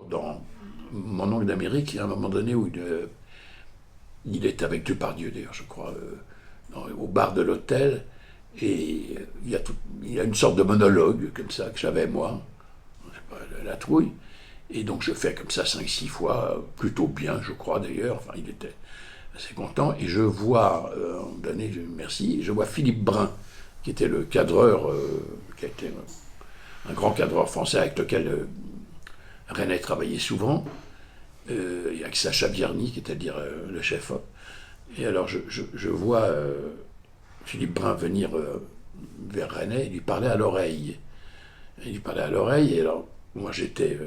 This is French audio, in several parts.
Dans Mon oncle d'Amérique, il y a un moment donné où il est avec Depardieu d'ailleurs, je crois, au bar de l'hôtel, et il y a une sorte de monologue comme ça que j'avais moi, je sais pas, la trouille, et donc je fais comme ça 5 6 fois, plutôt bien je crois d'ailleurs, enfin il était assez content, et je vois, donné, merci, je vois Philippe Brun, qui était le cadreur, qui a été un grand cadreur français avec lequel René travaillait souvent, avec Sacha Bierny, qui était à dire le chef. Et alors je vois Philippe Brun venir vers René et lui parler à l'oreille. Il lui parlait à l'oreille, et alors moi j'étais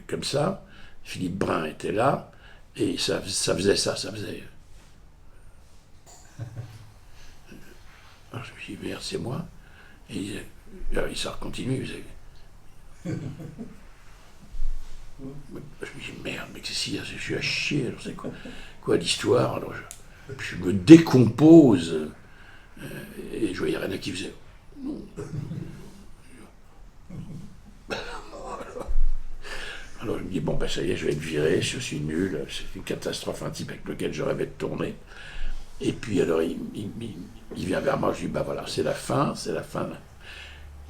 comme ça, Philippe Brun était là, et ça faisait ça, ça faisait. Alors je me suis dit, merde, c'est moi. Et alors, ça continue, il faisait. Je me dis, merde, mais qu'est-ce qu'il y a, je suis à chier, alors c'est quoi l'histoire, alors je me décompose, et je voyais René qui faisait. Non. Alors je me dis, bon, ben ça y est, je vais être viré, je suis nul, c'est une catastrophe, un type avec lequel je rêvais de tourner. Et puis alors il vient vers moi, je lui dis, bah voilà, c'est la fin, c'est la fin.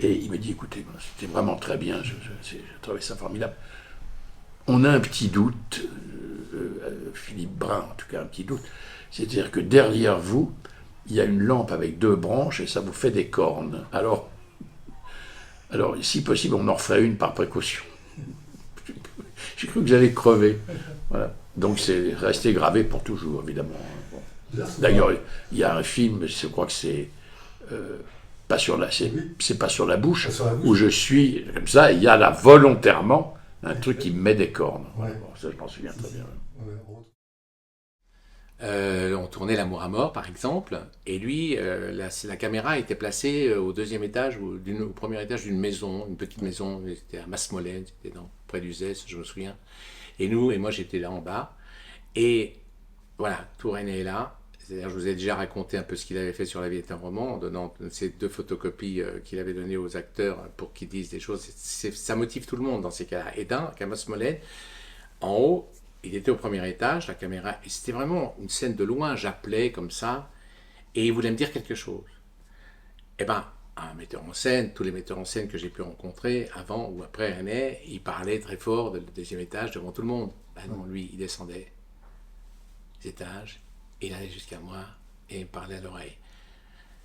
Et il me dit, écoutez, c'était vraiment très bien, j'ai trouvé ça formidable. On a un petit doute, Philippe Brun en tout cas, un petit doute. C'est-à-dire que derrière vous, il y a une lampe avec 2 branches et ça vous fait des cornes. Alors si possible, on en referait une par précaution. J'ai cru que j'allais crever. Voilà. Donc c'est resté gravé pour toujours, évidemment. Bon. D'ailleurs, il y a un film, je crois que c'est pas sur la, c'est pas sur la bouche, où je suis comme ça, et il y a là volontairement un truc qui me met des cornes. Ouais. Bon, ça, je m'en souviens très bien. On tournait L'amour à mort, par exemple, et lui, la caméra était placée au deuxième étage ou au premier étage d'une maison, une petite maison. C'était à Masmolène, c'était près d'Uzès, je me souviens. Et moi j'étais là en bas. Et voilà, Touraine est là. C'est-à-dire, je vous ai déjà raconté un peu ce qu'il avait fait sur La vie est un roman, en donnant ces 2 photocopies qu'il avait données aux acteurs pour qu'ils disent des choses. Ça motive tout le monde dans ces cas-là. Et d'un, à Masmolène, en haut, il était au premier étage, la caméra, et c'était vraiment une scène de loin, j'appelais comme ça, et il voulait me dire quelque chose. Eh ben, un metteur en scène, tous les metteurs en scène que j'ai pu rencontrer, avant ou après René, il parlait très fort du deuxième étage devant tout le monde. Ben non, lui, il descendait les étages, il allait jusqu'à moi, et il me parlait à l'oreille.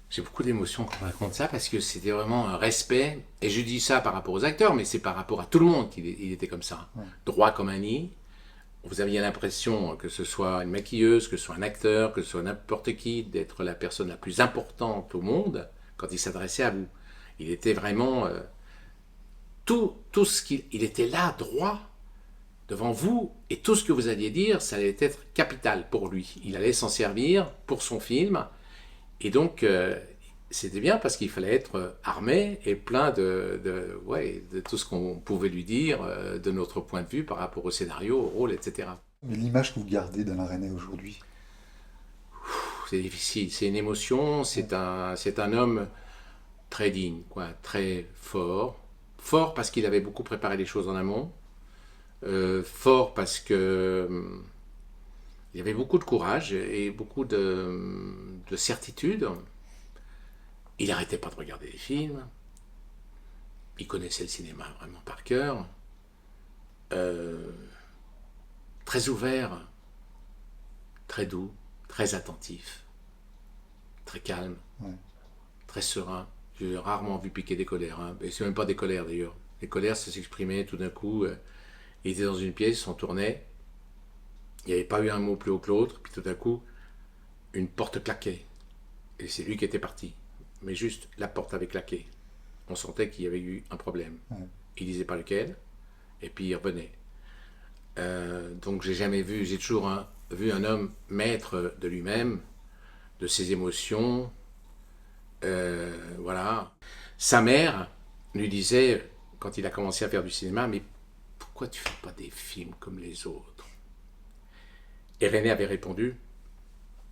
J'ai beaucoup d'émotions quand on raconte ça, parce que c'était vraiment un respect, et je dis ça par rapport aux acteurs, mais c'est par rapport à tout le monde qu'il était comme ça. Droit comme un nid. Vous aviez l'impression que ce soit une maquilleuse, que ce soit un acteur, que ce soit n'importe qui, d'être la personne la plus importante au monde quand il s'adressait à vous. Il était vraiment tout ce qu'il il était là, droit, devant vous, et tout ce que vous alliez dire, ça allait être capital pour lui. Il allait s'en servir pour son film, et donc c'était bien parce qu'il fallait être armé et plein ouais, de tout ce qu'on pouvait lui dire de notre point de vue par rapport au scénario, au rôle, etc. Mais l'image que vous gardez d'Alain Resnais aujourd'hui. C'est difficile, c'est une émotion, c'est un homme très digne, quoi, très fort. Fort parce qu'il avait beaucoup préparé les choses en amont. Fort parce que il y avait beaucoup de courage et beaucoup de certitude. Il n'arrêtait pas de regarder des films. Il connaissait le cinéma vraiment par cœur. Euh, Très ouvert, très doux, très attentif, très calme, Ouais. très serein. J'ai rarement vu piquer des colères. Hein. Et c'est même pas des colères d'ailleurs. Les colères, ça s'exprimait tout d'un coup. Il était dans une pièce, on tournait. Il n'y avait pas eu un mot plus haut que l'autre. Puis tout d'un coup, une porte claquait. Et c'est lui qui était parti. Mais juste, la porte avait claqué. On sentait qu'il y avait eu un problème. Ouais. Il disait pas lequel. Et puis il revenait. Donc j'ai toujours vu un homme maître de lui-même, de ses émotions. Voilà. Sa mère lui disait, quand il a commencé à faire du cinéma, mais pourquoi tu fais pas des films comme les autres? Et René avait répondu,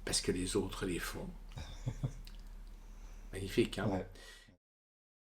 parce que les autres les font. Magnifique, hein? Ouais.